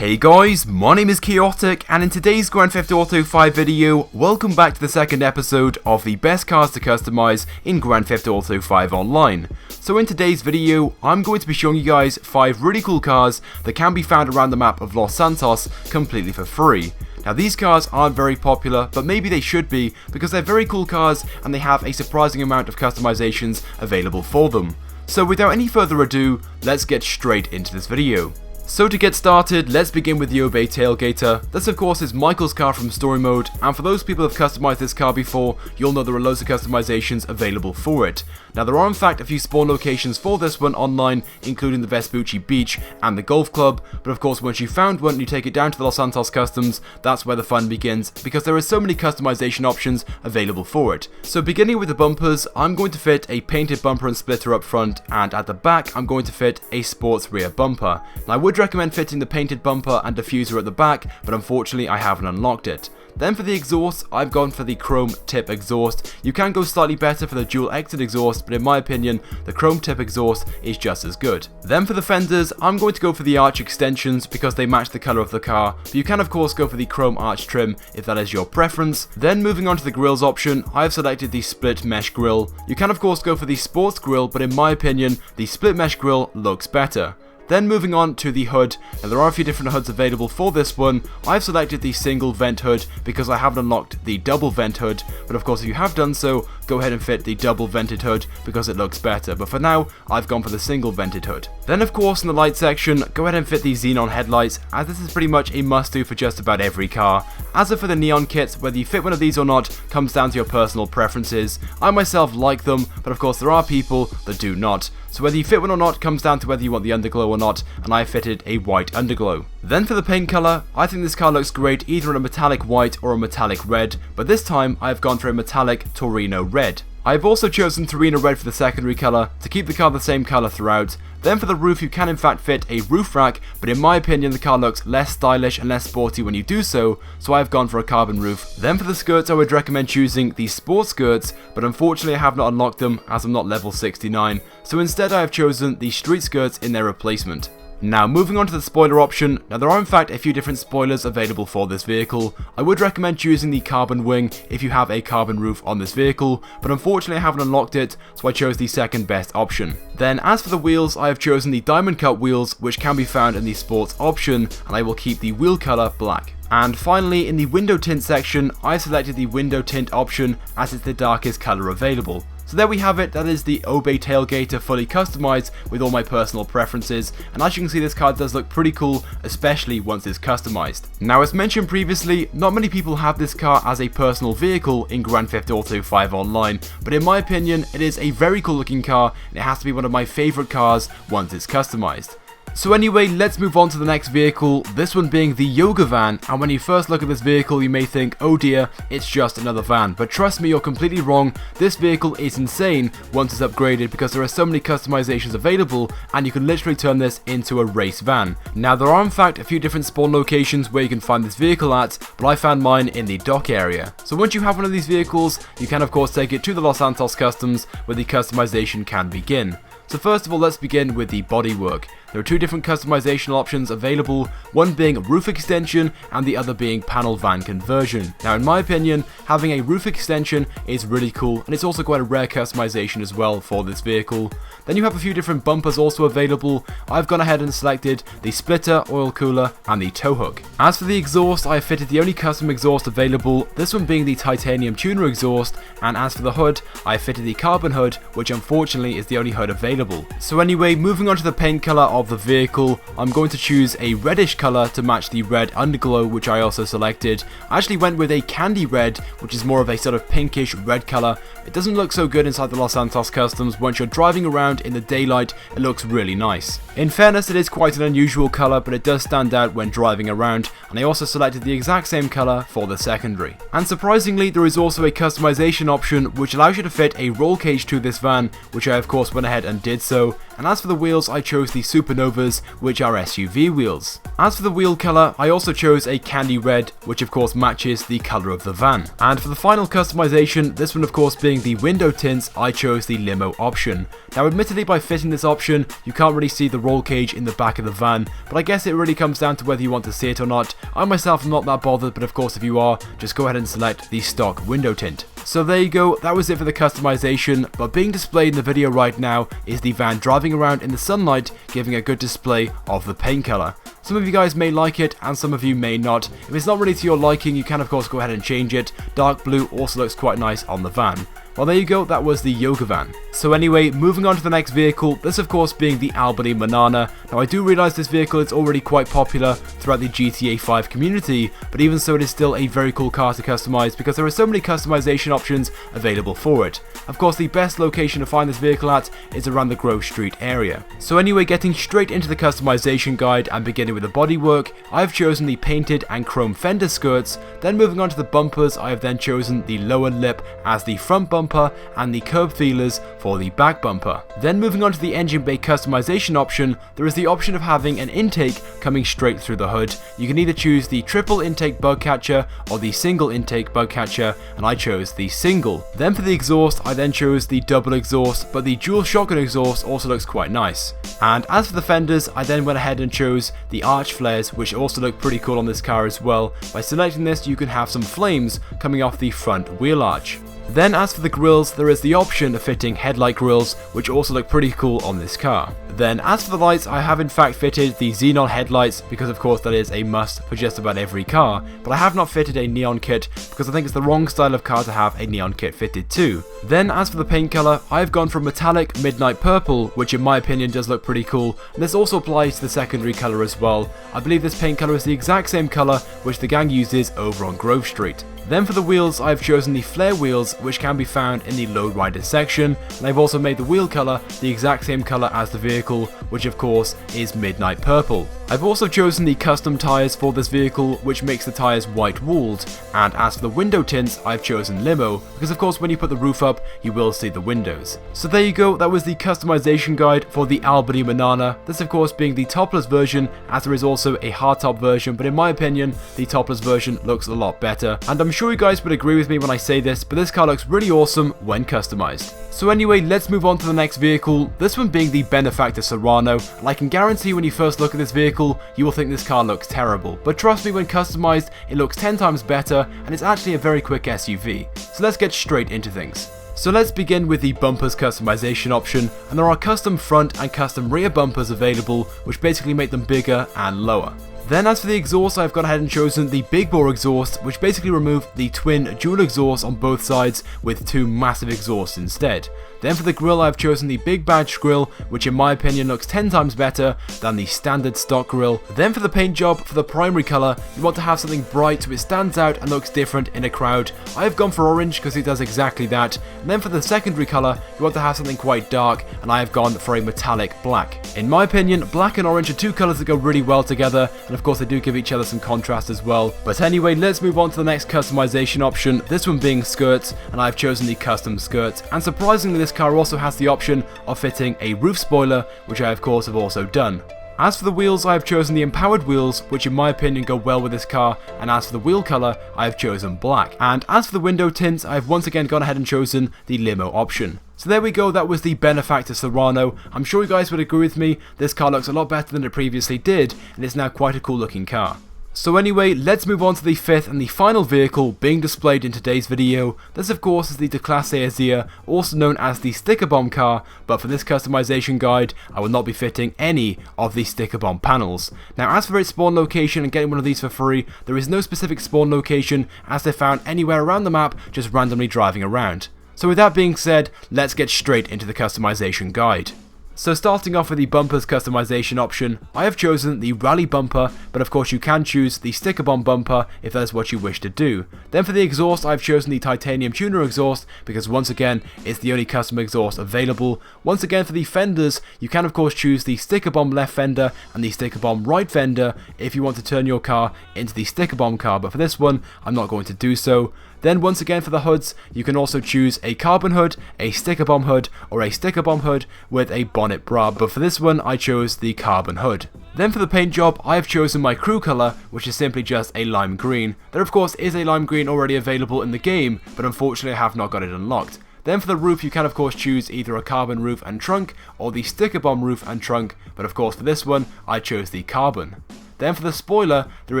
Hey guys, my name is Chaotic, and in today's Grand Theft Auto 5 video, welcome back to the second episode of the best cars to customize in Grand Theft Auto 5 Online. So in today's video, I'm going to be showing you guys 5 really cool cars that can be found around the map of Los Santos completely for free. Now these cars aren't very popular, but maybe they should be, because they're very cool cars and they have a surprising amount of customizations available for them. So without any further ado, let's get straight into this video. So to get started, let's begin with the Tailgater. This of course is Michael's car from story mode, and for those people who have customized this car before, you'll know there are loads of customizations available for it. Now there are in fact a few spawn locations for this one online, including the Vespucci Beach and the Golf Club, but of course once you've found one and you take it down to the Los Santos Customs, that's where the fun begins, because there are so many customization options available for it. So beginning with the bumpers, I'm going to fit a painted bumper and splitter up front, and at the back I'm going to fit a sports rear bumper. Now I would recommend fitting the painted bumper and diffuser at the back, but unfortunately I haven't unlocked it. Then for the exhaust, I've gone for the chrome tip exhaust. You can go slightly better for the dual exit exhaust, but in my opinion, the chrome tip exhaust is just as good. Then for the fenders, I'm going to go for the arch extensions because they match the colour of the car, but you can of course go for the chrome arch trim if that is your preference. Then moving on to the grills option, I've selected the split mesh grille. You can of course go for the sports grille, but in my opinion, the split mesh grille looks better. Then moving on to the hood, and there are a few different hoods available for this one. I've selected the single vent hood because I haven't unlocked the double vent hood, but of course if you have done so, go ahead and fit the double vented hood because it looks better, but for now, I've gone for the single vented hood. Then of course in the light section, go ahead and fit the xenon headlights, as this is pretty much a must do for just about every car. As for the neon kits, whether you fit one of these or not comes down to your personal preferences. I myself like them, but of course there are people that do not. So whether you fit one or not comes down to whether you want the underglow or not, and I fitted a white underglow. Then for the paint colour, I think this car looks great either in a metallic white or a metallic red, but this time I've gone for a metallic Torino red. I've also chosen Torino red for the secondary colour to keep the car the same colour throughout. Then for the roof, you can in fact fit a roof rack, but in my opinion the car looks less stylish and less sporty when you do so I've gone for a carbon roof. Then for the skirts, I would recommend choosing the sports skirts, but unfortunately I have not unlocked them as I'm not level 69, so instead I have chosen the street skirts in their replacement. Now moving on to the spoiler option, now there are in fact a few different spoilers available for this vehicle. I would recommend choosing the carbon wing if you have a carbon roof on this vehicle, but unfortunately I haven't unlocked it, so I chose the second best option. Then as for the wheels, I have chosen the diamond cut wheels, which can be found in the sports option, and I will keep the wheel colour black. And finally, in the window tint section, I selected the window tint option as it's the darkest colour available. So there we have it, that is the Tailgater fully customized with all my personal preferences, and as you can see this car does look pretty cool, especially once it's customized. Now as mentioned previously, not many people have this car as a personal vehicle in Grand Theft Auto 5 Online, but in my opinion it is a very cool looking car, and it has to be one of my favourite cars once it's customized. So anyway, let's move on to the next vehicle, this one being the Yoga Van, and when you first look at this vehicle you may think, oh dear, it's just another van, but trust me, you're completely wrong. This vehicle is insane once it's upgraded because there are so many customizations available and you can literally turn this into a race van. Now there are in fact a few different spawn locations where you can find this vehicle at, but I found mine in the dock area. So once you have one of these vehicles, you can of course take it to the Los Santos Customs where the customization can begin. So first of all, let's begin with the bodywork. There are two different customization options available, one being roof extension and the other being panel van conversion. Now in my opinion, having a roof extension is really cool, and it's also quite a rare customization as well for this vehicle. Then you have a few different bumpers also available. I've gone ahead and selected the splitter, oil cooler and the tow hook. As for the exhaust, I have fitted the only custom exhaust available, this one being the titanium tuner exhaust, and as for the hood, I fitted the carbon hood, which unfortunately is the only hood available. So anyway, moving on to the paint colour of the vehicle, I'm going to choose a reddish colour to match the red underglow, which I also selected. I actually went with a candy red, which is more of a sort of pinkish red colour. It doesn't look so good inside the Los Santos Customs. Once you're driving around in the daylight, it looks really nice. In fairness, it is quite an unusual colour, but it does stand out when driving around, and I also selected the exact same colour for the secondary. And surprisingly, there is also a customization option which allows you to fit a roll cage to this van, which I of course went ahead and did so. and as for the wheels I chose the Supernovas, which are SUV wheels. As for the wheel colour, I also chose a candy red, which of course matches the colour of the van. And for the final customization, this one of course being the window tints, I chose the limo option. Now admittedly by fitting this option, you can't really see the roll cage in the back of the van, but I guess it really comes down to whether you want to see it or not. I myself am not that bothered, but of course if you are, just go ahead and select the stock window tint. So there you go, that was it for the customization, but being displayed in the video right now is the van driving around in the sunlight, giving a good display of the paint colour. Some of you guys may like it, and some of you may not. If it's not really to your liking, you can of course go ahead and change it. Dark blue also looks quite nice on the van. Well, there you go, that was the Yoga van. So anyway, moving on to the next vehicle, this of course being the Alberti Banana. Now I do realise this vehicle is already quite popular throughout the GTA 5 community, but even so it is still a very cool car to customise because there are so many customization options available for it. Of course the best location to find this vehicle at is around the Grove Street area. So anyway, getting straight into the customization guide and beginning with the bodywork, I have chosen the painted and chrome fender skirts. Then moving on to the bumpers, I have then chosen the lower lip as the front bumper and the curb feelers for the back bumper. Then moving on to the engine bay customization option, there is the option of having an intake coming straight through the hood. You can either choose the triple intake bug catcher or the single intake bug catcher, and I chose the single. Then for the exhaust, I then chose the double exhaust, but the dual shotgun exhaust also looks quite nice. And as for the fenders, I then went ahead and chose the arch flares, which also look pretty cool on this car as well. By selecting this, you can have some flames coming off the front wheel arch. Then as for the grills, there is the option of fitting headlight grills, which also look pretty cool on this car. Then as for the lights, I have in fact fitted the xenon headlights because of course that is a must for just about every car, but I have not fitted a neon kit because I think it's the wrong style of car to have a neon kit fitted to. Then as for the paint colour, I have gone for metallic midnight purple, which in my opinion does look pretty cool, and this also applies to the secondary colour as well. I believe this paint colour is the exact same colour which the gang uses over on Grove Street. Then for the wheels, I've chosen the flare wheels, which can be found in the lowrider section, and I've also made the wheel colour the exact same colour as the vehicle, which of course is midnight purple. I've also chosen the custom tyres for this vehicle, which makes the tyres white walled, and as for the window tints, I've chosen limo, because of course when you put the roof up, you will see the windows. So there you go, that was the customization guide for the Alberti Banana, this of course being the topless version, as there is also a hardtop version, but in my opinion, the topless version looks a lot better, and I'm sure you guys would agree with me when I say this, but this car looks really awesome when customized. So anyway, let's move on to the next vehicle, this one being the Benefactor Serano, and I can guarantee when you first look at this vehicle, you will think this car looks terrible, but trust me, when customized, it looks 10 times better, and it's actually a very quick SUV. So let's get straight into things. So let's begin with the bumpers customization option, and there are custom front and custom rear bumpers available, which basically make them bigger and lower. Then as for the exhaust, I've gone ahead and chosen the big bore exhaust, which basically removed the twin dual exhaust on both sides with two massive exhausts instead. Then for the grille, I've chosen the big badge grille, which in my opinion looks 10 times better than the standard stock grille. Then for the paint job, for the primary colour, you want to have something bright so it stands out and looks different in a crowd. I have gone for orange because it does exactly that. And then for the secondary colour, you want to have something quite dark, and I have gone for a metallic black. In my opinion, black and orange are two colours that go really well together, and of course they do give each other some contrast as well. But anyway, let's move on to the next customization option, this one being skirts, and I've chosen the custom skirts. And surprisingly, this car also has the option of fitting a roof spoiler, which I of course have also done. As for the wheels, I have chosen the empowered wheels, which in my opinion go well with this car, and as for the wheel colour, I have chosen black. And as for the window tints, I have once again gone ahead and chosen the limo option. So there we go, that was the Benefactor Serano. I'm sure you guys would agree with me, this car looks a lot better than it previously did, and it's now quite a cool looking car. So anyway, let's move on to the fifth and the final vehicle being displayed in today's video. This of course is the Classe Azia, also known as the sticker bomb car, but for this customization guide, I will not be fitting any of the sticker bomb panels. Now as for its spawn location and getting one of these for free, there is no specific spawn location as they're found anywhere around the map, just randomly driving around. So with that being said, let's get straight into the customization guide. So starting off with the bumpers customization option, I have chosen the rally bumper, but of course you can choose the sticker bomb bumper if that is what you wish to do. Then for the exhaust, I've chosen the titanium tuner exhaust because once again it's the only custom exhaust available. Once again for the fenders, you can of course choose the sticker bomb left fender and the sticker bomb right fender if you want to turn your car into the sticker bomb car, but for this one I'm not going to do so. Then once again for the hoods, you can also choose a carbon hood, a sticker bomb hood, or a sticker bomb hood with a bonnet bra, but for this one I chose the carbon hood. Then for the paint job, I have chosen my crew colour, which is simply just a lime green. There of course is a lime green already available in the game, but unfortunately I have not got it unlocked. Then for the roof, you can of course choose either a carbon roof and trunk, or the sticker bomb roof and trunk, but of course for this one, I chose the carbon. Then for the spoiler, there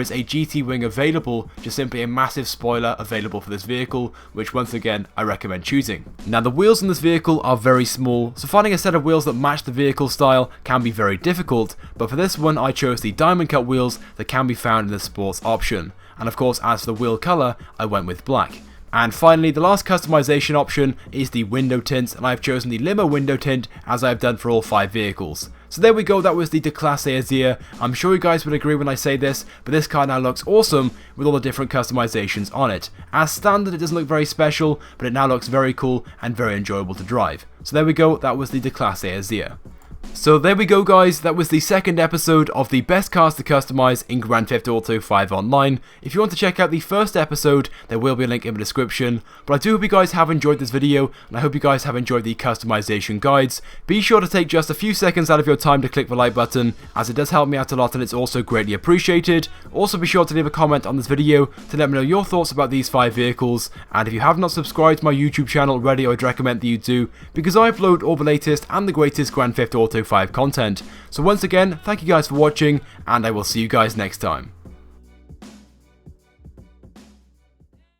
is a GT wing available, just simply a massive spoiler available for this vehicle, which once again I recommend choosing. Now the wheels on this vehicle are very small, so finding a set of wheels that match the vehicle style can be very difficult, but for this one I chose the diamond cut wheels that can be found in the sports option. And of course as for the wheel colour, I went with black. And finally, the last customization option is the window tint, and I've chosen the limo window tint as I've done for all 5 vehicles. So there we go, that was the Classe Azir. I'm sure you guys would agree when I say this, but this car now looks awesome with all the different customizations on it. As standard, it doesn't look very special, but it now looks very cool and very enjoyable to drive. So there we go, that was the Classe Azir. So there we go guys, that was the second episode of the best cars to customize in Grand Theft Auto 5 Online. If you want to check out the first episode, there will be a link in the description. But I do hope you guys have enjoyed this video, and I hope you guys have enjoyed the customization guides. Be sure to take just a few seconds out of your time to click the like button, as it does help me out a lot and it's also greatly appreciated. Also be sure to leave a comment on this video to let me know your thoughts about these 5 vehicles, and if you have not subscribed to my YouTube channel already, I'd recommend that you do, because I upload all the latest and the greatest Grand Theft Auto 5 content. So once again, thank you guys for watching, and I will see you guys next time.